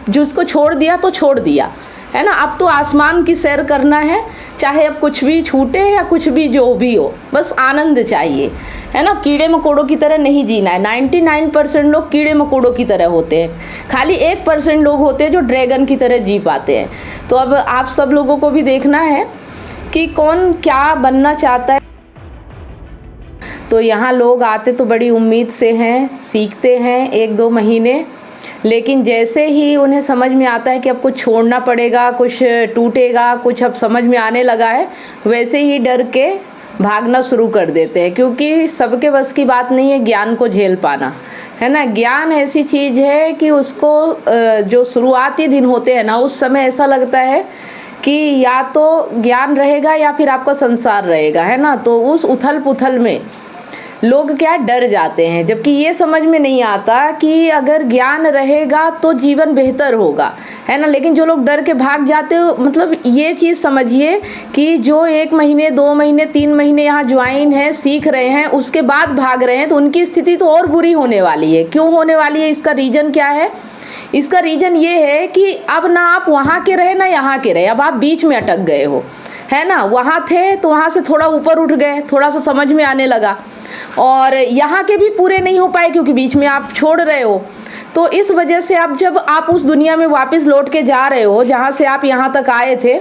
जिसको छोड़ दिया तो छोड़ दिया, है ना। अब तो आसमान की सैर करना है, चाहे अब कुछ भी छूटे या कुछ भी जो भी हो, बस आनंद चाहिए, है ना। कीड़े मकोड़ों की तरह नहीं जीना है। 99% लोग कीड़े मकोड़ों की तरह होते हैं, खाली 1% लोग होते हैं जो ड्रैगन की तरह जी पाते हैं। तो अब आप सब लोगों को भी देखना है कि कौन क्या बनना चाहता है। तो यहाँ लोग आते तो बड़ी उम्मीद से हैं, सीखते हैं 1-2 महीने, लेकिन जैसे ही उन्हें समझ में आता है कि अब कुछ छोड़ना पड़ेगा, कुछ टूटेगा, कुछ अब समझ में आने लगा है, वैसे ही डर के भागना शुरू कर देते हैं। क्योंकि सबके बस की बात नहीं है ज्ञान को झेल पाना, है ना। ज्ञान ऐसी चीज़ है कि उसको जो शुरुआती दिन होते हैं ना, उस समय ऐसा लगता है कि या तो ज्ञान रहेगा या फिर आपका संसार रहेगा, है ना। तो उस उथल पुथल में लोग क्या डर जाते हैं, जबकि ये समझ में नहीं आता कि अगर ज्ञान रहेगा तो जीवन बेहतर होगा, है ना। लेकिन जो लोग डर के भाग जाते हो, मतलब ये चीज़ समझिए कि जो 1 महीने 2 महीने 3 महीने यहाँ ज्वाइन है, सीख रहे हैं, उसके बाद भाग रहे हैं, तो उनकी स्थिति तो और बुरी होने वाली है। क्यों होने वाली है? इसका रीज़न क्या है? इसका रीज़न ये है कि अब ना आप वहाँ के रहे ना यहाँ के रहे, अब आप बीच में अटक गए हो, है ना। वहाँ थे तो वहाँ से थोड़ा ऊपर उठ गए, थोड़ा सा समझ में आने लगा, और यहाँ के भी पूरे नहीं हो पाए क्योंकि बीच में आप छोड़ रहे हो। तो इस वजह से अब जब आप उस दुनिया में वापस लौट के जा रहे हो जहाँ से आप यहाँ तक आए थे,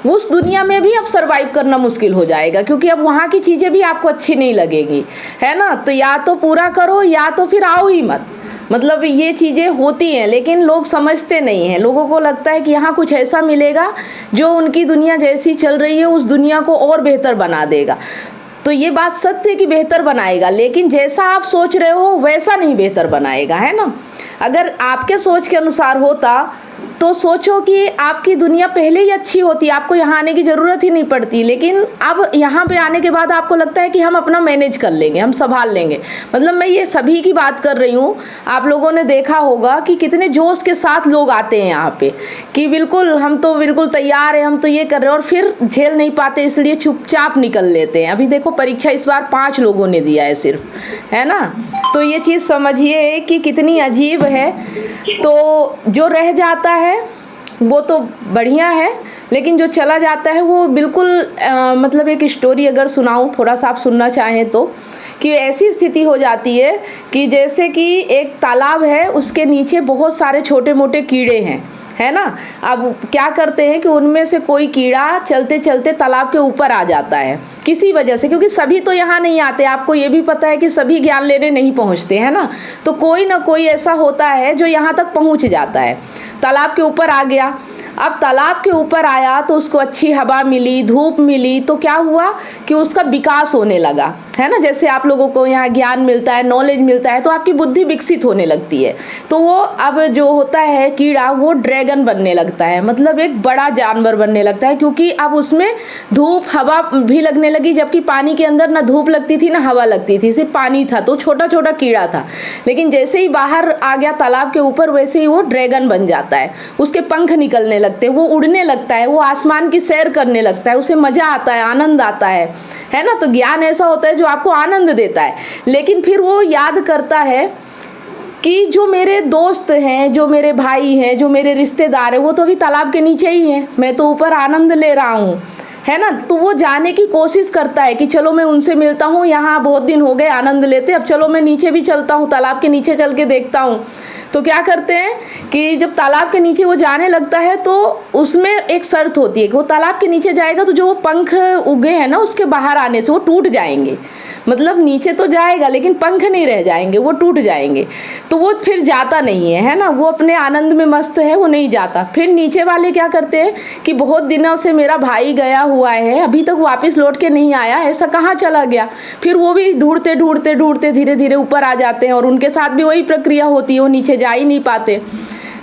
उस दुनिया में भी अब सरवाइव करना मुश्किल हो जाएगा, क्योंकि अब वहाँ की चीज़ें भी आपको अच्छी नहीं लगेगी, है ना। तो या तो पूरा करो या तो फिर आओ ही मत। मतलब ये चीज़ें होती हैं, लेकिन लोग समझते नहीं हैं। लोगों को लगता है कि यहाँ कुछ ऐसा मिलेगा जो उनकी दुनिया जैसी चल रही है उस दुनिया को और बेहतर बना देगा। तो ये बात सत्य है कि बेहतर बनाएगा, लेकिन जैसा आप सोच रहे हो वैसा नहीं बेहतर बनाएगा, है ना। अगर आपके सोच के अनुसार होता तो सोचो कि आपकी दुनिया पहले ही अच्छी होती, आपको यहाँ आने की ज़रूरत ही नहीं पड़ती। लेकिन अब यहाँ पे आने के बाद आपको लगता है कि हम अपना मैनेज कर लेंगे, हम संभाल लेंगे। मतलब मैं ये सभी की बात कर रही हूँ। आप लोगों ने देखा होगा कि कितने जोश के साथ लोग आते हैं यहाँ पे कि बिल्कुल हम तो बिल्कुल तैयार हैं, हम तो ये कर रहे हैं, और फिर झेल नहीं पाते इसलिए चुपचाप निकल लेते हैं। अभी देखो परीक्षा इस बार 5 लोगों ने दिया है सिर्फ, है ना। तो ये चीज़ समझिए कि कितनी अजीब है। तो जो रह जाता है वो तो बढ़िया है, लेकिन जो चला जाता है वो बिल्कुल मतलब एक स्टोरी अगर सुनाऊँ, थोड़ा सा आप सुनना चाहें तो, कि ऐसी स्थिति हो जाती है कि जैसे कि एक तालाब है, उसके नीचे बहुत सारे छोटे मोटे कीड़े हैं, है ना। अब क्या करते हैं कि उनमें से कोई कीड़ा चलते चलते तालाब के ऊपर आ जाता है किसी वजह से, क्योंकि सभी तो यहाँ नहीं आते, आपको ये भी पता है कि सभी ज्ञान लेने नहीं पहुँचते, है ना। तो कोई ना कोई ऐसा होता है जो यहाँ तक पहुँच जाता है, तालाब के ऊपर आ गया। अब तालाब के ऊपर आया तो उसको अच्छी हवा मिली, धूप मिली, तो क्या हुआ कि उसका विकास होने लगा, है ना। जैसे आप लोगों को यहाँ ज्ञान मिलता है, नॉलेज मिलता है, तो आपकी बुद्धि विकसित होने लगती है। तो वो अब जो होता है कीड़ा, वो ड्रैगन बनने लगता है, मतलब एक बड़ा जानवर बनने लगता है, क्योंकि अब उसमें धूप हवा भी लगने लगी। जबकि पानी के अंदर ना धूप लगती थी ना हवा लगती थी, सिर्फ पानी था, तो छोटा छोटा कीड़ा था। लेकिन जैसे ही बाहर आ गया तालाब के ऊपर, वैसे ही वो ड्रैगन बन जाता है। उसके पंख निकलने लगते हैं, वो उड़ने लगता है, वो आसमान की सैर करने लगता है, उसे मज़ा आता है, आनंद आता है ना। तो ज्ञान ऐसा होता है जो आपको आनंद देता है। लेकिन फिर वो याद करता है कि जो मेरे दोस्त हैं, जो मेरे भाई हैं, जो मेरे रिश्तेदार हैं, वो तो अभी तालाब के नीचे ही हैं, मैं तो ऊपर आनंद ले रहा हूँ, है ना। तो वो जाने की कोशिश करता है कि चलो मैं उनसे मिलता हूँ, यहाँ बहुत दिन हो गए आनंद लेते, अब चलो मैं नीचे भी चलता हूँ, तालाब के नीचे चल के देखता हूँ। तो क्या करते हैं कि जब तालाब के नीचे वो जाने लगता है तो उसमें एक शर्त होती है कि वो तालाब के नीचे जाएगा तो जो वो पंख उगे हैं ना उसके बाहर आने से वो टूट जाएंगे। मतलब नीचे तो जाएगा लेकिन पंख नहीं रह जाएंगे, वो टूट जाएंगे। तो वो फिर जाता नहीं है ना, वो अपने आनंद में मस्त है, वो नहीं जाता। फिर नीचे वाले क्या करते हैं कि बहुत दिनों से मेरा भाई गया हुआ है, अभी तक वापस लौट के नहीं आया, ऐसा कहाँ चला गया। फिर वो भी ढूंढते ढूंढते ढूंढते धीरे धीरे ऊपर आ जाते हैं और उनके साथ भी वही प्रक्रिया होती है, वो नीचे जा ही नहीं पाते,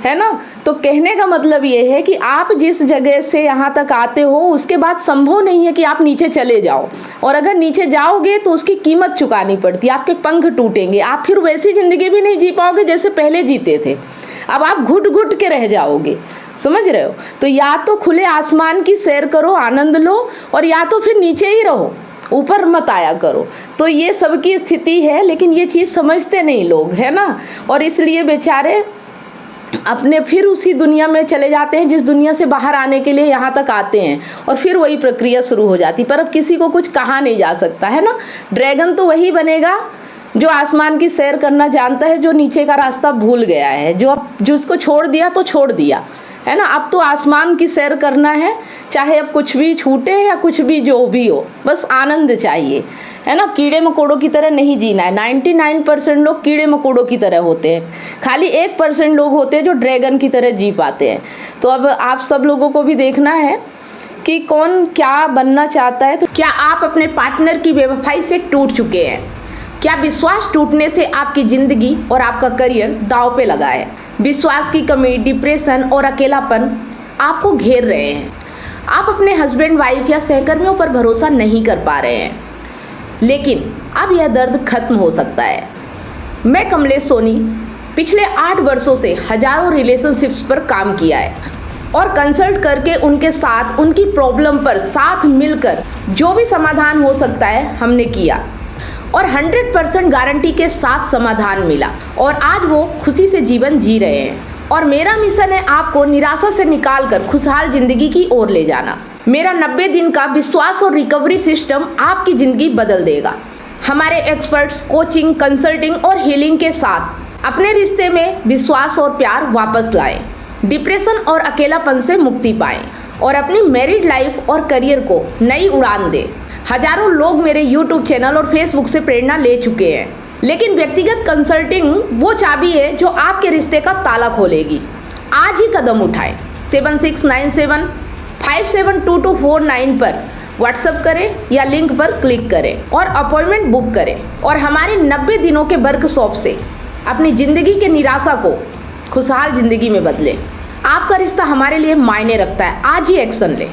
है ना। तो कहने का मतलब ये है कि आप जिस जगह से यहाँ तक आते हो उसके बाद संभव नहीं है कि आप नीचे चले जाओ, और अगर नीचे जाओगे तो उसकी कीमत चुकानी पड़ती है, आपके पंख टूटेंगे, आप फिर वैसी ज़िंदगी भी नहीं जी पाओगे जैसे पहले जीते थे। अब आप घुट घुट के रह जाओगे, समझ रहे हो। तो या तो खुले आसमान की सैर करो, आनंद लो, और या तो फिर नीचे ही रहो, ऊपर मत आया करो। तो ये सबकी स्थिति है, लेकिन ये चीज़ समझते नहीं लोग, है ना। और इसलिए बेचारे अपने फिर उसी दुनिया में चले जाते हैं जिस दुनिया से बाहर आने के लिए यहाँ तक आते हैं, और फिर वही प्रक्रिया शुरू हो जाती। पर अब किसी को कुछ कहा नहीं जा सकता है ना। ड्रैगन तो वही बनेगा जो आसमान की सैर करना जानता है, जो नीचे का रास्ता भूल गया है, जो उसको छोड़ दिया तो छोड़ दिया है ना। अब तो आसमान की सैर करना है, चाहे अब कुछ भी छूटे या कुछ भी जो भी हो, बस आनंद चाहिए है ना। कीड़े मकोड़ों की तरह नहीं जीना है। 99% लोग कीड़े मकोड़ों की तरह होते हैं, खाली 1% लोग होते हैं जो ड्रैगन की तरह जी पाते हैं। तो अब आप सब लोगों को भी देखना है कि कौन क्या बनना चाहता है। तो क्या आप अपने पार्टनर की बेवफाई से टूट चुके हैं? क्या विश्वास टूटने से आपकी ज़िंदगी और आपका करियर दांव पे लगा है? विश्वास की कमी, डिप्रेशन और अकेलापन आपको घेर रहे हैं। आप अपने हस्बैंड, वाइफ या सहकर्मियों पर भरोसा नहीं कर पा रहे हैं, लेकिन अब यह दर्द खत्म हो सकता है। मैं कमलेश सोनी पिछले 8 वर्षों से हजारों रिलेशनशिप्स पर काम किया है और कंसल्ट करके उनके साथ उनकी प्रॉब्लम पर साथ मिलकर जो भी समाधान हो सकता है हमने किया, और 100% गारंटी के साथ समाधान मिला, और आज वो खुशी से जीवन जी रहे हैं। और मेरा मिशन है आपको निराशा से निकालकर खुशहाल जिंदगी की ओर ले जाना। मेरा 90 दिन का विश्वास और रिकवरी सिस्टम आपकी ज़िंदगी बदल देगा। हमारे एक्सपर्ट्स कोचिंग, कंसल्टिंग और हीलिंग के साथ अपने रिश्ते में विश्वास और प्यार वापस लाएं, डिप्रेशन और अकेलापन से मुक्ति पाएं और अपनी मैरिड लाइफ और करियर को नई उड़ान दें। हजारों लोग मेरे YouTube चैनल और Facebook से प्रेरणा ले चुके हैं, लेकिन व्यक्तिगत कंसल्टिंग वो चाबी है जो आपके रिश्ते का ताला खोलेगी। आज ही कदम उठाएं। 7697572249 पर व्हाट्सएप करें या लिंक पर क्लिक करें और अपॉइंटमेंट बुक करें, और हमारे 90 दिनों के वर्कशॉप से अपनी ज़िंदगी के निराशा को खुशहाल ज़िंदगी में बदलें। आपका रिश्ता हमारे लिए मायने रखता है। आज ही एक्शन लें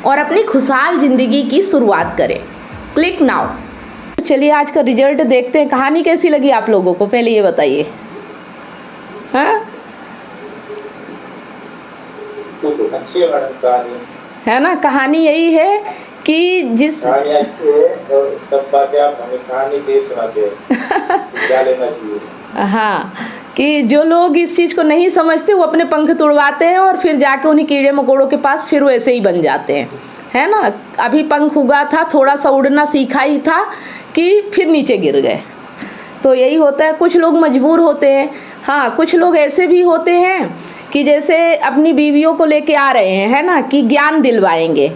और अपनी खुशहाल ज़िंदगी की शुरुआत करें। Click now. चलिए आज का रिजल्ट देखते हैं। कहानी कैसी लगी आप लोगों को, पहले ये बताइए। हाँ, अच्छी है मैडम कहानी, है ना। कहानी यही है कि जिस कहानी अच्छी है और सब बातें आप हमें कहानी से सुनाते हैं। क्या लेना चाहिए? हाँ, कि जो लोग इस चीज़ को नहीं समझते वो अपने पंख तुड़वाते हैं और फिर जाके उन्हीं कीड़े मकोड़ों के पास फिर वैसे ही बन जाते हैं, है ना। अभी पंख उगा था, थोड़ा सा उड़ना सीखा ही था कि फिर नीचे गिर गए। तो यही होता है, कुछ लोग मजबूर होते हैं। हाँ, कुछ लोग ऐसे भी होते हैं कि जैसे अपनी बीवियों को लेके आ रहे हैं, है ना, कि ज्ञान दिलवाएंगे।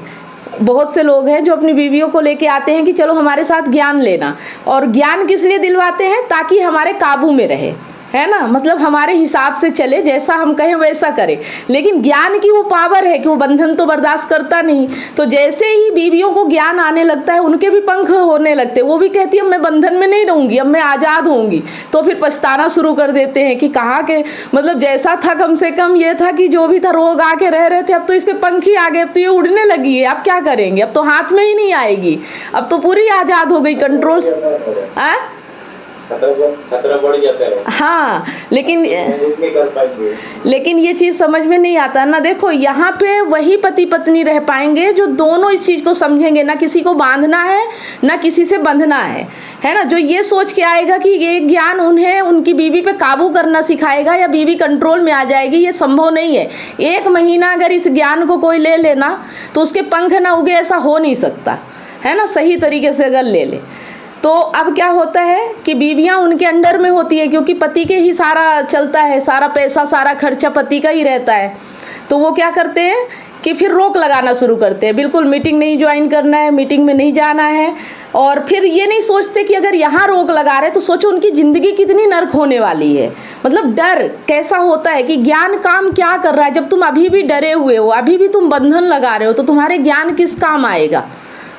बहुत से लोग हैं जो अपनी बीवियों को लेके आते हैं कि चलो हमारे साथ ज्ञान लेना, और ज्ञान किस लिए दिलवाते हैं? ताकि हमारे काबू में रहे, है ना, मतलब हमारे हिसाब से चले, जैसा हम कहें वैसा करे। लेकिन ज्ञान की वो पावर है कि वो बंधन तो बर्दाश्त करता नहीं। तो जैसे ही बीवियों को ज्ञान आने लगता है, उनके भी पंख होने लगते हैं। वो भी कहती है मैं बंधन में नहीं रहूँगी, अब मैं आज़ाद होंगी। तो फिर पछताना शुरू कर देते हैं कि कहाँ के, मतलब जैसा था कम से कम ये था कि जो भी था रोग आके रह रहे थे, अब तो इसके पंख ही आ गए, अब तो ये उड़ने लगी है, अब क्या करेंगे, अब तो हाथ में ही नहीं आएगी, अब तो पूरी आज़ाद हो गई, कंट्रोल। खतरा बढ़ जाता है। हाँ, लेकिन नहीं कर पाएंगे। लेकिन ये चीज़ समझ में नहीं आता ना। देखो यहाँ पे वही पति पत्नी रह पाएंगे जो दोनों इस चीज़ को समझेंगे, ना किसी को बांधना है ना किसी से बंधना है ना। जो ये सोच के आएगा कि ये ज्ञान उन्हें उनकी बीवी पे काबू करना सिखाएगा या बीवी कंट्रोल में आ जाएगी, ये संभव नहीं है। 1 महीना अगर इस ज्ञान को कोई ले लेना तो उसके पंख ना उगे, ऐसा हो नहीं सकता, है ना। सही तरीके से अगर ले ले तो अब क्या होता है कि बीवियां उनके अंडर में होती है, क्योंकि पति के ही सारा चलता है, सारा पैसा सारा खर्चा पति का ही रहता है। तो वो क्या करते हैं कि फिर रोक लगाना शुरू करते हैं। बिल्कुल मीटिंग नहीं ज्वाइन करना है, मीटिंग में नहीं जाना है, और फिर ये नहीं सोचते कि अगर यहाँ रोक लगा रहे तो सोचो उनकी ज़िंदगी कितनी नर्क होने वाली है। मतलब डर कैसा होता है कि ज्ञान काम क्या कर रहा है? जब तुम अभी भी डरे हुए हो, अभी भी तुम बंधन लगा रहे हो, तो तुम्हारे ज्ञान किस काम आएगा,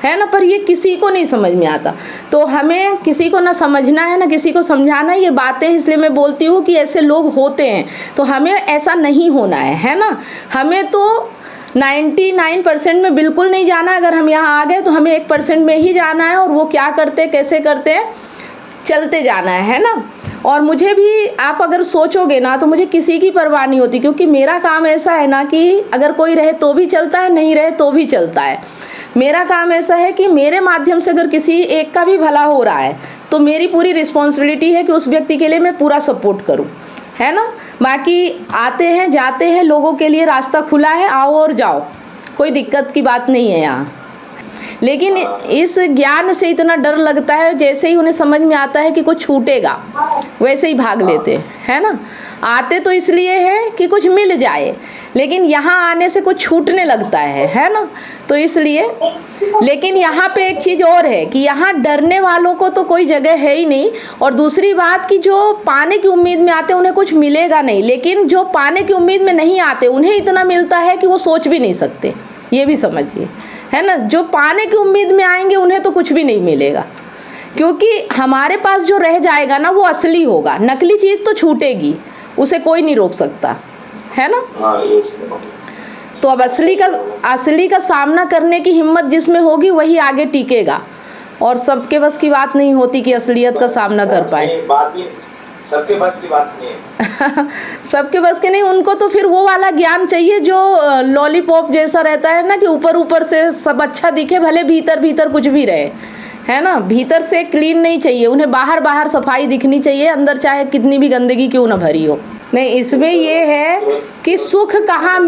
है ना। पर ये किसी को नहीं समझ में आता। तो हमें किसी को ना समझना है ना किसी को समझाना है। ये बातें इसलिए मैं बोलती हूँ कि ऐसे लोग होते हैं, तो हमें ऐसा नहीं होना है ना। हमें तो 99% में बिल्कुल नहीं जाना। अगर हम यहाँ आ गए तो हमें 1% में ही जाना है, और वो क्या करते कैसे करते चलते जाना है ना। और मुझे भी, आप अगर सोचोगे ना, तो मुझे किसी की परवाह नहीं होती, क्योंकि मेरा काम ऐसा है ना कि अगर कोई रहे तो भी चलता है, नहीं रहे तो भी चलता है। मेरा काम ऐसा है कि मेरे माध्यम से अगर किसी एक का भी भला हो रहा है तो मेरी पूरी रिस्पॉन्सिबिलिटी है कि उस व्यक्ति के लिए मैं पूरा सपोर्ट करूं। है ना। बाकी आते हैं जाते हैं, लोगों के लिए रास्ता खुला है, आओ और जाओ, कोई दिक्कत की बात नहीं है यहाँ। लेकिन इस ज्ञान से इतना डर लगता है, जैसे ही उन्हें समझ में आता है कि कुछ छूटेगा वैसे ही भाग लेते है ना। आते तो इसलिए है कि कुछ मिल जाए, लेकिन यहाँ आने से कुछ छूटने लगता है ना, तो इसलिए। लेकिन यहाँ पे एक चीज़ और है कि यहाँ डरने वालों को तो कोई जगह है ही नहीं, और दूसरी बात कि जो पाने की उम्मीद में आते उन्हें कुछ मिलेगा नहीं, लेकिन जो पाने की उम्मीद में नहीं आते उन्हें इतना मिलता है कि वो सोच भी नहीं सकते, ये भी समझिए, है ना। जो पाने की उम्मीद में आएंगे उन्हें तो कुछ भी नहीं मिलेगा, क्योंकि हमारे पास जो रह जाएगा ना वो असली होगा, नकली चीज़ तो छूटेगी, उसे कोई नहीं रोक सकता, है ना। तो अब असली का सामना करने की हिम्मत जिसमें होगी वही आगे टिकेगा, और सबके बस की बात नहीं होती कि असलियत का सामना कर पाए। सबके बस की बात नहीं है। सबके बस के नहीं, उनको तो फिर वो वाला ज्ञान चाहिए जो लॉलीपॉप जैसा रहता है ना, कि ऊपर ऊपर से सब अच्छा दिखे, भले भीतर भीतर कुछ भी रहे, है ना। भीतर से क्लीन नहीं चाहिए उन्हें, बाहर बाहर सफाई दिखनी चाहिए, अंदर चाहे कितनी भी गंदगी क्यों ना भरी हो। नहीं, इसमें ये है कि सुख कहाँ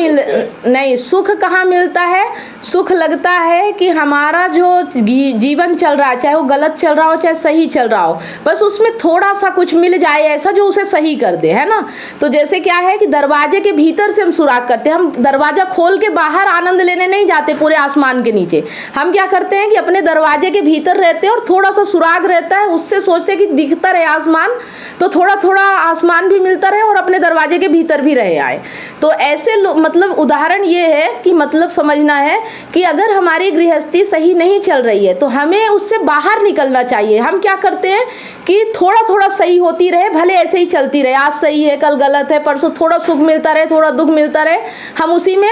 मिलता है। सुख लगता है कि हमारा जो जीवन चल रहा है, चाहे वो गलत चल रहा हो चाहे सही चल रहा हो, बस उसमें थोड़ा सा कुछ मिल जाए ऐसा जो उसे सही कर दे, है ना। तो जैसे क्या है कि दरवाजे के भीतर से हम सुराग करते हैं, हम दरवाज़ा खोल के बाहर आनंद लेने नहीं जाते पूरे आसमान के नीचे। हम क्या करते हैं कि अपने दरवाजे के भीतर रहते हैं और थोड़ा सा सुराग रहता है, उससे सोचते हैं कि दिखता रहे आसमान, तो थोड़ा थोड़ा आसमान भी मिलता रहे और अपने दरवाजे के भीतर भी रहे आए। तो ऐसे मतलब उदाहरण ये है कि मतलब समझना है कि अगर हमारी गृहस्थी सही नहीं चल रही है तो हमें उससे बाहर निकलना चाहिए। हम क्या करते हैं कि थोड़ा थोड़ा सही होती रहे, भले ऐसे ही चलती रहे, आज सही है कल गलत है, परसों थोड़ा सुख मिलता रहे थोड़ा दुख मिलता रहे, हम उसी में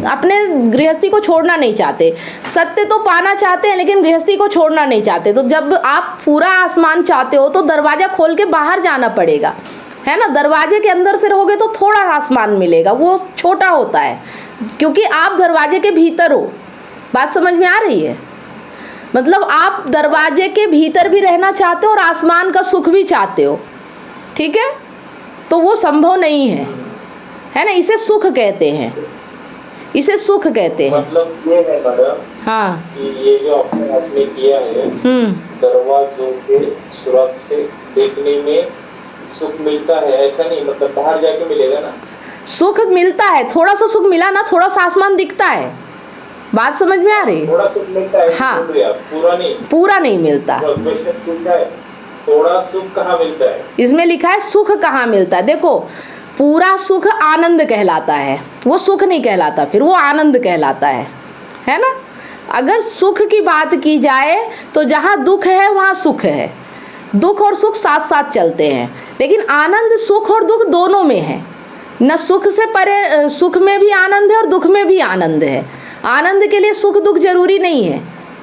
अपने गृहस्थी को छोड़ना नहीं चाहते। सत्य तो पाना चाहते हैं लेकिन गृहस्थी को छोड़ना नहीं चाहते। तो जब आप पूरा आसमान चाहते हो तो दरवाज़ा खोल के बाहर जाना पड़ेगा, है ना। दरवाजे के अंदर से रहोगे तो थोड़ा आसमान मिलेगा, वो छोटा होता है क्योंकि आप दरवाजे के भीतर हो। बात समझ में आ रही है? मतलब आप दरवाजे के भीतर भी रहना चाहते हो और आसमान का सुख भी चाहते हो, ठीक है। तो वो संभव नहीं है ना। इसे सुख कहते हैं, इसे सुख कहते हैं। मतलब ये है मैडम, हाँ, कि ये जो आपने किया है, दरवाजों के सुराग से देखने में सुख मिलता है, ऐसा नहीं मतलब बाहर जाके मिलेगा ना। सुख मिलता है, थोड़ा सा सुख मिला ना, थोड़ा सा आसमान दिखता है। बात समझ में आ रही है? थोड़ा सुख मिलता है, हाँ, पूरा नहीं मिलता। थोड़ा सुख कहाँ मिलता है? इसमें लिखा है सुख कहाँ मिलता है। देखो, पूरा सुख आनंद कहलाता है, वो सुख नहीं कहलाता, फिर वो आनंद कहलाता है ना। अगर सुख की बात की जाए तो जहाँ दुख है वहाँ सुख है, दुख और सुख साथ साथ चलते हैं। लेकिन आनंद सुख और दुख दोनों में है, न सुख से परे, सुख में भी आनंद है और दुख में भी आनंद है। आनंद के लिए सुख दुख जरूरी नहीं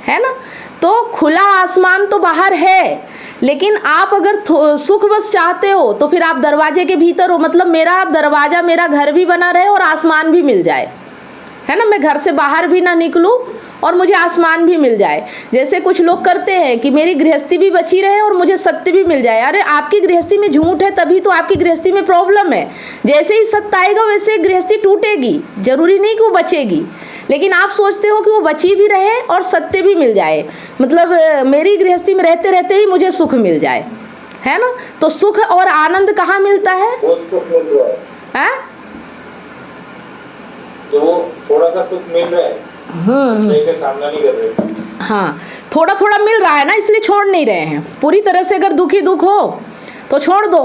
है ना। तो खुला आसमान तो बाहर है, लेकिन आप अगर सुख बस चाहते हो तो फिर आप दरवाजे के भीतर हो। मतलब मेरा दरवाज़ा, मेरा घर भी बना रहे और आसमान भी मिल जाए, है ना। मैं घर से बाहर भी ना निकलूं और मुझे आसमान भी मिल जाए। जैसे कुछ लोग करते हैं कि मेरी गृहस्थी भी बची रहे और मुझे सत्य भी मिल जाए। अरे आपकी गृहस्थी में झूठ है तभी तो आपकी गृहस्थी में प्रॉब्लम है। जैसे ही सत्य आएगा वैसे गृहस्थी टूटेगी, जरूरी नहीं कि वो बचेगी। लेकिन आप सोचते हो कि वो बची भी रहे और सत्य भी मिल जाए, मतलब मेरी गृहस्थी में रहते रहते ही मुझे सुख मिल जाए, है ना। तो सुख और आनंद कहाँ मिलता है? तो थोड़ा सा सुख मिल रहा है, का सामना नहीं कर रहे। हाँ, थोड़ा थोड़ा मिल रहा है ना, इसलिए छोड़ नहीं रहे हैं। पूरी तरह से अगर दुख ही दुख हो तो छोड़ दो,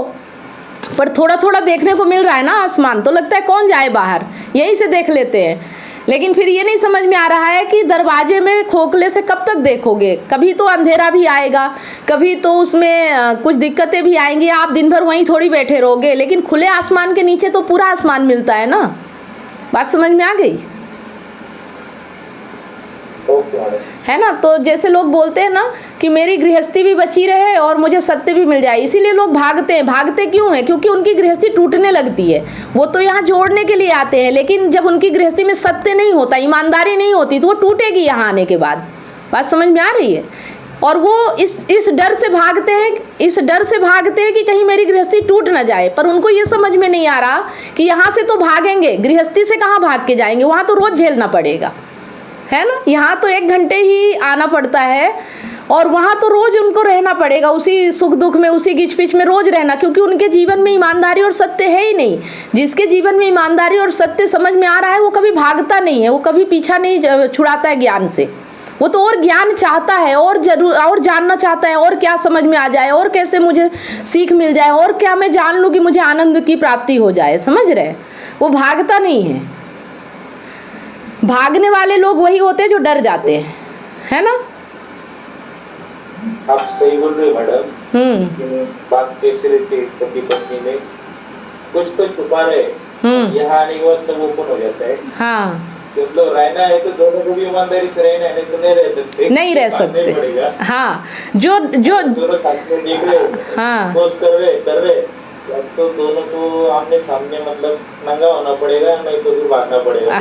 पर थोड़ा थोड़ा देखने को मिल रहा है ना आसमान, तो लगता है कौन जाए बाहर, यहीं से देख लेते हैं। लेकिन फिर ये नहीं समझ में आ रहा है कि दरवाजे में खोखले से कब तक देखोगे। कभी तो अंधेरा भी आएगा, कभी तो उसमें कुछ दिक्कतें भी आएंगी, आप दिन भर वहीं थोड़ी बैठे रहोगे। लेकिन खुले आसमान के नीचे तो पूरा आसमान मिलता है ना। बात समझ में आ गई? है ना। तो जैसे लोग बोलते हैं ना कि मेरी गृहस्थी भी बची रहे और मुझे सत्य भी मिल जाए, इसीलिए लोग भागते हैं। भागते क्यों हैं? क्योंकि उनकी गृहस्थी टूटने लगती है। वो तो यहाँ जोड़ने के लिए आते हैं, लेकिन जब उनकी गृहस्थी में सत्य नहीं होता, ईमानदारी नहीं होती, तो वो टूटेगी यहाँ आने के बाद। बात समझ में आ रही है? और वो इस डर से भागते हैं कि कहीं मेरी गृहस्थी टूट ना जाए। पर उनको ये समझ में नहीं आ रहा कि यहाँ से तो भागेंगे, गृहस्थी से कहाँ भाग के जाएंगे, वहाँ तो रोज़ झेलना पड़ेगा, है ना। यहाँ तो 1 घंटे ही आना पड़ता है और वहाँ तो रोज़ उनको रहना पड़ेगा, उसी सुख दुख में, उसी गिच पिच में रोज़ रहना, क्योंकि उनके जीवन में ईमानदारी और सत्य है ही नहीं। जिसके जीवन में ईमानदारी और सत्य समझ में आ रहा है वो कभी भागता नहीं है, वो कभी पीछा नहीं छुड़ाता है ज्ञान से। वो तो और ज्ञान चाहता है, और जानना चाहता है, और क्या समझ में आ जाए, और कैसे मुझे सीख मिल जाए, और क्या मैं जान लूँ कि मुझे आनंद की प्राप्ति हो जाए, समझ रहे। वो भागता नहीं है। भागने वाले लोग वही होते हैं जो डर जाते हैं, है ना। आप सही बोल रहे हो मैडम। बात कैसे रहती है पति पत्नी में, कुछ तो छुपा रहे, यहाँ आने के बाद सब ओपन हो जाता है। हाँ, मतलब रहना है तो दोनों को भी ईमानदारी से रहना है, नहीं तो नहीं रह सकते। हाँ, जो दोनों साथ में देख रहे, हाँ, कर रहे तो दोनों को आमने सामने मतलब नंगा होना पड़ेगा, नहीं तो फिर भागना पड़ेगा।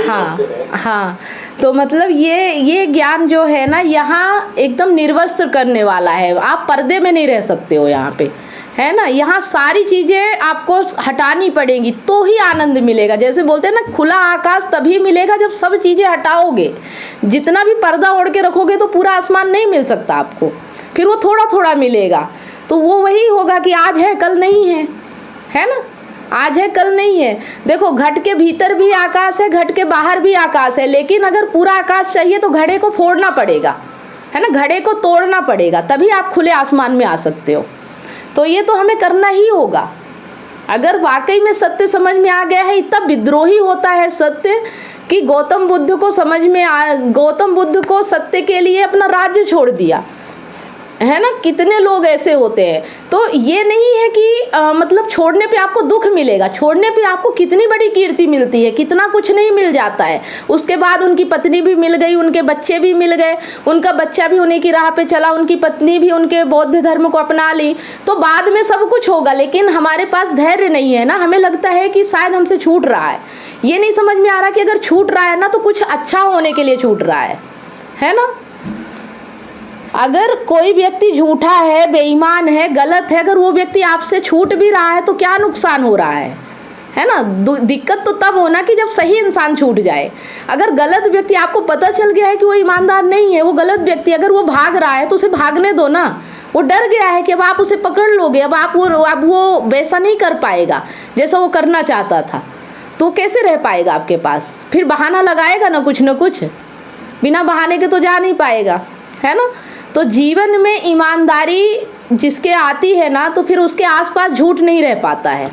हाँ, तो मतलब ये ज्ञान जो है ना, यहाँ एकदम निर्वस्त्र करने वाला है। आप पर्दे में नहीं रह सकते हो यहाँ पे, है ना। यहाँ सारी चीज़ें आपको हटानी पड़ेंगी तो ही आनंद मिलेगा। जैसे बोलते हैं ना, खुला आकाश तभी मिलेगा जब सब चीज़ें हटाओगे। जितना भी पर्दा ओढ़ के रखोगे तो पूरा आसमान नहीं मिल सकता आपको, फिर वो थोड़ा थोड़ा मिलेगा। तो वो वही होगा कि आज है कल नहीं है ना। आज है कल नहीं है। देखो, घट के भीतर भी आकाश है, घट के बाहर भी आकाश है, लेकिन अगर पूरा आकाश चाहिए तो घड़े को फोड़ना पड़ेगा, है ना। घड़े को तोड़ना पड़ेगा, तभी आप खुले आसमान में आ सकते हो। तो ये तो हमें करना ही होगा। अगर वाकई में सत्य समझ में आ गया है, इतना विद्रोही होता है सत्य कि गौतम बुद्ध को सत्य के लिए अपना राज्य छोड़ दिया, है ना। कितने लोग ऐसे होते हैं। तो ये नहीं है कि मतलब छोड़ने पे आपको दुख मिलेगा, छोड़ने पे आपको कितनी बड़ी कीर्ति मिलती है, कितना कुछ नहीं मिल जाता है। उसके बाद उनकी पत्नी भी मिल गई, उनके बच्चे भी मिल गए, उनका बच्चा भी उन्हीं की राह पे चला, उनकी पत्नी भी उनके बौद्ध धर्म को अपना ली, तो बाद में सब कुछ होगा। लेकिन हमारे पास धैर्य नहीं है ना, हमें लगता है कि शायद हमसे छूट रहा है। ये नहीं समझ में आ रहा कि अगर छूट रहा है ना तो कुछ अच्छा होने के लिए छूट रहा है ना। अगर कोई व्यक्ति झूठा है, बेईमान है, गलत है, अगर वो व्यक्ति आपसे छूट भी रहा है तो क्या नुकसान हो रहा है ना। दिक्कत तो तब होना कि जब सही इंसान छूट जाए। अगर गलत व्यक्ति, आपको पता चल गया है कि वो ईमानदार नहीं है, वो गलत व्यक्ति, अगर वो भाग रहा है तो उसे भागने दो ना। वो डर गया है कि अब आप उसे पकड़ लोगे, अब वो वैसा नहीं कर पाएगा जैसा वो करना चाहता था, तो कैसे रह पाएगा आपके पास। फिर बहाना लगाएगा ना कुछ, बिना बहाने के तो जा नहीं पाएगा, है ना। तो जीवन में ईमानदारी जिसके आती है ना, तो फिर उसके आसपास झूठ नहीं रह पाता है।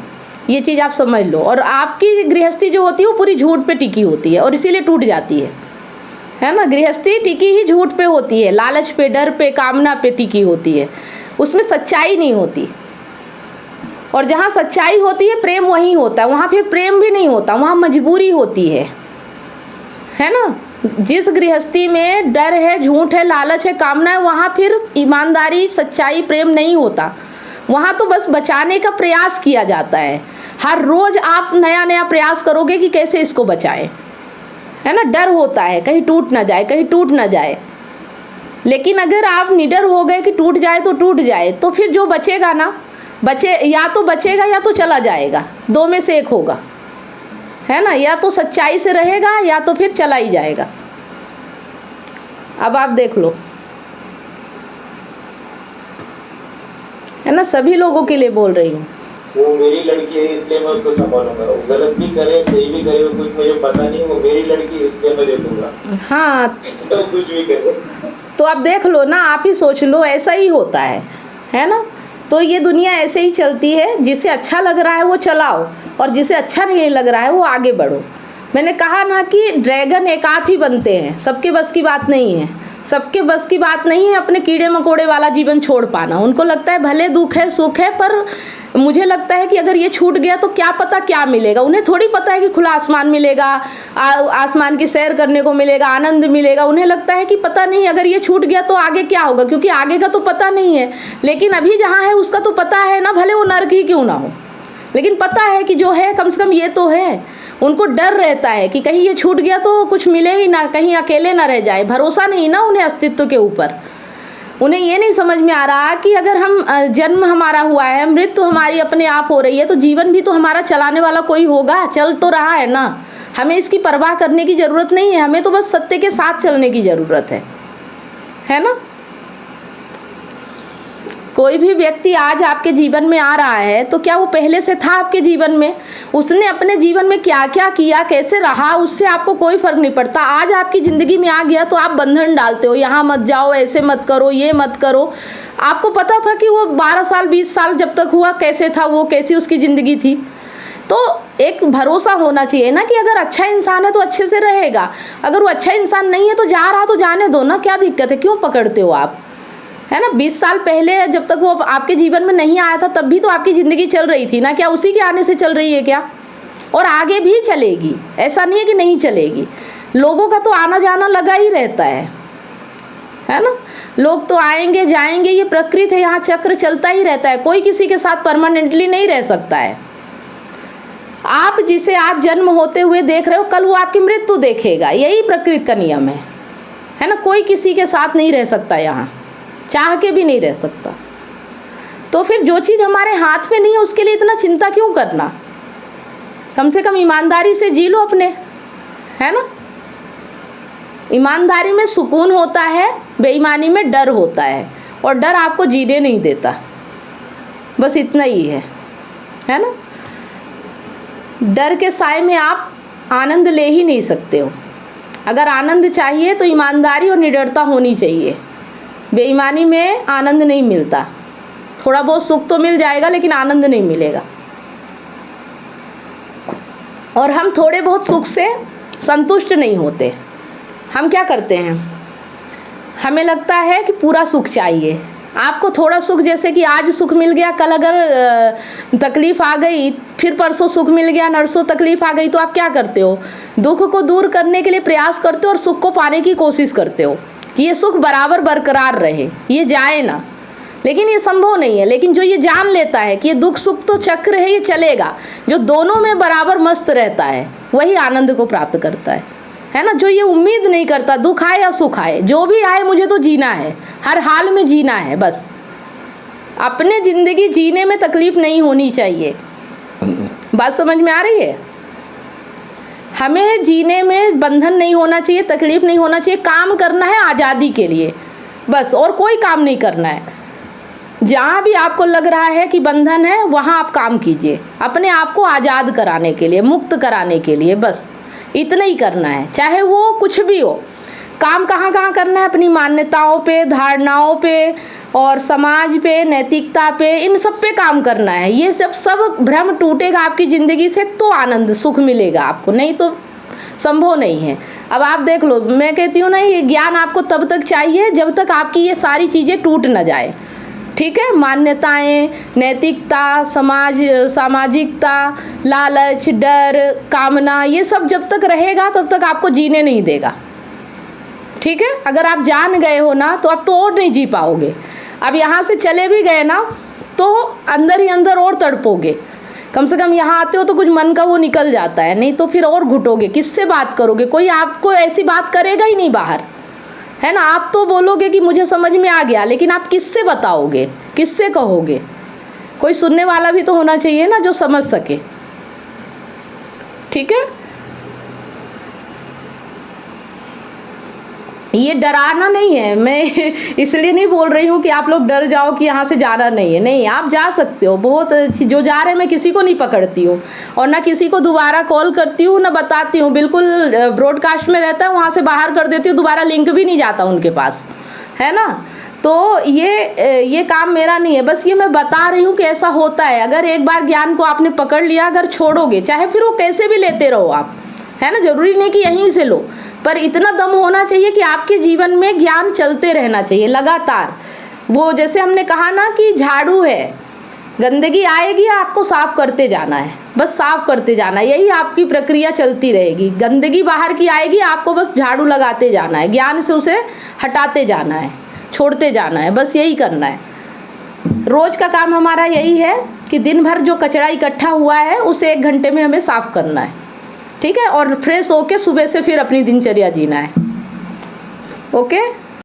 ये चीज़ आप समझ लो। और आपकी गृहस्थी जो होती है वो पूरी झूठ पे टिकी होती है और इसीलिए टूट जाती है ना। गृहस्थी टिकी ही झूठ पे होती है, लालच पे, डर पे, कामना पे टिकी होती है, उसमें सच्चाई नहीं होती। और जहाँ सच्चाई होती है प्रेम वहीं होता है, वहाँ फिर प्रेम भी नहीं होता, वहाँ मजबूरी होती है ना। जिस गृहस्थी में डर है, झूठ है, लालच है, कामना है, वहाँ फिर ईमानदारी, सच्चाई, प्रेम नहीं होता। वहाँ तो बस बचाने का प्रयास किया जाता है। हर रोज़ आप नया नया प्रयास करोगे कि कैसे इसको बचाएं, है ना। डर होता है कहीं टूट ना जाए, लेकिन अगर आप निडर हो गए कि टूट जाए तो टूट जाए, तो फिर जो बचेगा ना, या तो बचेगा या तो चला जाएगा, दो में से एक होगा, है ना। या तो सच्चाई से रहेगा या तो फिर चला ही जाएगा। अब आप देख लो, है ना, सभी लोगों के लिए बोल रही हूँ। वो मेरी लड़की है इसलिए मैं उसको संभालूंगा, वो गलत भी करे सही भी करे, कुछ मुझे पता नहीं, वो मेरी लड़की है इसलिए मैं देखूंगा। हाँ, तो कुछ भी करे। तो आप देख लो ना, आप ही सोच लो, ऐसा ही होता है ना। तो ये दुनिया ऐसे ही चलती है, जिसे अच्छा लग रहा है वो चलाओ और जिसे अच्छा नहीं लग रहा है वो आगे बढ़ो। मैंने कहा ना कि ड्रैगन एक आध ही बनते हैं, सबके बस की बात नहीं है। सबके बस की बात नहीं है अपने कीड़े मकोड़े वाला जीवन छोड़ पाना। उनको लगता है भले दुख है सुख है, पर मुझे लगता है कि अगर ये छूट गया तो क्या पता क्या मिलेगा। उन्हें थोड़ी पता है कि खुला आसमान मिलेगा, आसमान की सैर करने को मिलेगा, आनंद मिलेगा। उन्हें लगता है कि पता नहीं अगर ये छूट गया तो आगे क्या होगा, क्योंकि आगे का तो पता नहीं है। लेकिन अभी जहाँ है उसका तो पता है ना, भले वो नर्क ही क्यों ना हो, लेकिन पता है कि जो है कम से कम ये तो है। उनको डर रहता है कि कहीं ये छूट गया तो कुछ मिले ही ना, कहीं अकेले ना रह जाए। भरोसा नहीं ना उन्हें अस्तित्व के ऊपर। उन्हें ये नहीं समझ में आ रहा कि अगर हम जन्म हमारा हुआ है, मृत्यु हमारी अपने आप हो रही है, तो जीवन भी तो हमारा चलाने वाला कोई होगा, चल तो रहा है ना। हमें इसकी परवाह करने की ज़रूरत नहीं है, हमें तो बस सत्य के साथ चलने की ज़रूरत है ना। कोई भी व्यक्ति आज आपके जीवन में आ रहा है तो क्या वो पहले से था आपके जीवन में? उसने अपने जीवन में क्या क्या किया, कैसे रहा, उससे आपको कोई फर्क नहीं पड़ता। आज आपकी ज़िंदगी में आ गया तो आप बंधन डालते हो, यहाँ मत जाओ, ऐसे मत करो, ये मत करो। आपको पता था कि वो 12 साल 20 साल जब तक हुआ कैसे था वो, कैसी उसकी ज़िंदगी थी। तो एक भरोसा होना चाहिए ना कि अगर अच्छा इंसान है तो अच्छे से रहेगा, अगर वो अच्छा इंसान नहीं है तो जा रहा तो जाने दो ना, क्या दिक्कत है, क्यों पकड़ते हो आप, है ना। 20 साल पहले जब तक वो आपके जीवन में नहीं आया था तब भी तो आपकी ज़िंदगी चल रही थी ना, क्या उसी के आने से चल रही है क्या? और आगे भी चलेगी, ऐसा नहीं है कि नहीं चलेगी। लोगों का तो आना जाना लगा ही रहता है ना। लोग तो आएंगे जाएंगे, ये प्रकृति है, यहाँ चक्र चलता ही रहता है, कोई किसी के साथ परमानेंटली नहीं रह सकता है। आप जिसे आज जन्म होते हुए देख रहे हो, कल वो आपकी मृत्यु देखेगा, यही प्रकृति का नियम है ना। कोई किसी के साथ नहीं रह सकता, यहाँ चाह के भी नहीं रह सकता। तो फिर जो चीज़ हमारे हाथ में नहीं है उसके लिए इतना चिंता क्यों करना? कम से कम ईमानदारी से जी लो अपने, है ना। ईमानदारी में सुकून होता है, बेईमानी में डर होता है, और डर आपको जीने नहीं देता, बस इतना ही है ना। डर के साए में आप आनंद ले ही नहीं सकते हो। अगर आनंद चाहिए तो ईमानदारी और निडरता होनी चाहिए। बेईमानी में आनंद नहीं मिलता, थोड़ा बहुत सुख तो मिल जाएगा लेकिन आनंद नहीं मिलेगा। और हम थोड़े बहुत सुख से संतुष्ट नहीं होते। हम क्या करते हैं, हमें लगता है कि पूरा सुख चाहिए। आपको थोड़ा सुख, जैसे कि आज सुख मिल गया, कल अगर तकलीफ़ आ गई, फिर परसों सुख मिल गया, नरसों तकलीफ़ आ गई, तो आप क्या करते हो? दुख को दूर करने के लिए प्रयास करते हो और सुख को पाने की कोशिश करते हो कि ये सुख बराबर बरकरार रहे, ये जाए ना। लेकिन ये संभव नहीं है। लेकिन जो ये जान लेता है कि ये दुख सुख तो चक्र है, ये चलेगा, जो दोनों में बराबर मस्त रहता है, वही आनंद को प्राप्त करता है ना। जो ये उम्मीद नहीं करता, दुख आए या सुख आए, जो भी आए मुझे तो जीना है, हर हाल में जीना है, बस अपने ज़िंदगी जीने में तकलीफ़ नहीं होनी चाहिए। बात समझ में आ रही है? हमें जीने में बंधन नहीं होना चाहिए, तकलीफ़ नहीं होना चाहिए। काम करना है आज़ादी के लिए बस, और कोई काम नहीं करना है। जहाँ भी आपको लग रहा है कि बंधन है, वहाँ आप काम कीजिए, अपने आप को आज़ाद कराने के लिए, मुक्त कराने के लिए, बस इतना ही करना है। चाहे वो कुछ भी हो, काम कहाँ कहाँ करना है, अपनी मान्यताओं पे, धारणाओं पे, और समाज पे, नैतिकता पे, इन सब पे काम करना है। ये सब भ्रम टूटेगा आपकी ज़िंदगी से तो आनंद सुख मिलेगा आपको, नहीं तो संभव नहीं है। अब आप देख लो, मैं कहती हूँ ना, ये ज्ञान आपको तब तक चाहिए जब तक आपकी ये सारी चीज़ें टूट ना जाए, ठीक है। मान्यताएं, नैतिकता, सामाजिकता, लालच, डर, कामना, ये सब जब तक रहेगा तब तक आपको जीने नहीं देगा, ठीक है। अगर आप जान गए हो ना तो अब तो और नहीं जी पाओगे। अब यहाँ से चले भी गए ना तो अंदर ही अंदर और तड़पोगे। कम से कम यहाँ आते हो तो कुछ मन का वो निकल जाता है, नहीं तो फिर और घुटोगे। किससे बात करोगे? कोई आपको ऐसी बात करेगा ही नहीं बाहर, है ना। आप तो बोलोगे कि मुझे समझ में आ गया, लेकिन आप किससे बताओगे, किससे कहोगे? कोई सुनने वाला भी तो होना चाहिए ना जो समझ सके, ठीक है। ये डराना नहीं है, मैं इसलिए नहीं बोल रही हूँ कि आप लोग डर जाओ कि यहाँ से जाना नहीं है। नहीं, आप जा सकते हो, बहुत अच्छी। जो जा रहे हैं मैं किसी को नहीं पकड़ती हूँ, और ना किसी को दोबारा कॉल करती हूँ, ना बताती हूँ। बिल्कुल ब्रॉडकास्ट में रहता है, वहाँ से बाहर कर देती हूँ, दोबारा लिंक भी नहीं जाता उनके पास, है ना। तो ये काम मेरा नहीं है, बस ये मैं बता रही हूँ कि ऐसा होता है। अगर एक बार ज्ञान को आपने पकड़ लिया, अगर छोड़ोगे, चाहे फिर वो कैसे भी लेते रहो आप, है ना। ज़रूरी नहीं कि यहीं से लो, पर इतना दम होना चाहिए कि आपके जीवन में ज्ञान चलते रहना चाहिए लगातार। वो जैसे हमने कहा ना कि झाड़ू है, गंदगी आएगी, आपको साफ़ करते जाना है, बस साफ़ करते जाना है, यही आपकी प्रक्रिया चलती रहेगी। गंदगी बाहर की आएगी, आपको बस झाड़ू लगाते जाना है, ज्ञान से उसे हटाते जाना है, छोड़ते जाना है, बस यही करना है। रोज़ का काम हमारा यही है कि दिन भर जो कचरा इकट्ठा हुआ है उसे 1 घंटे में हमें साफ़ करना है, ठीक है। और फ्रेश होके सुबह से फिर अपनी दिनचर्या जीना है, ओके।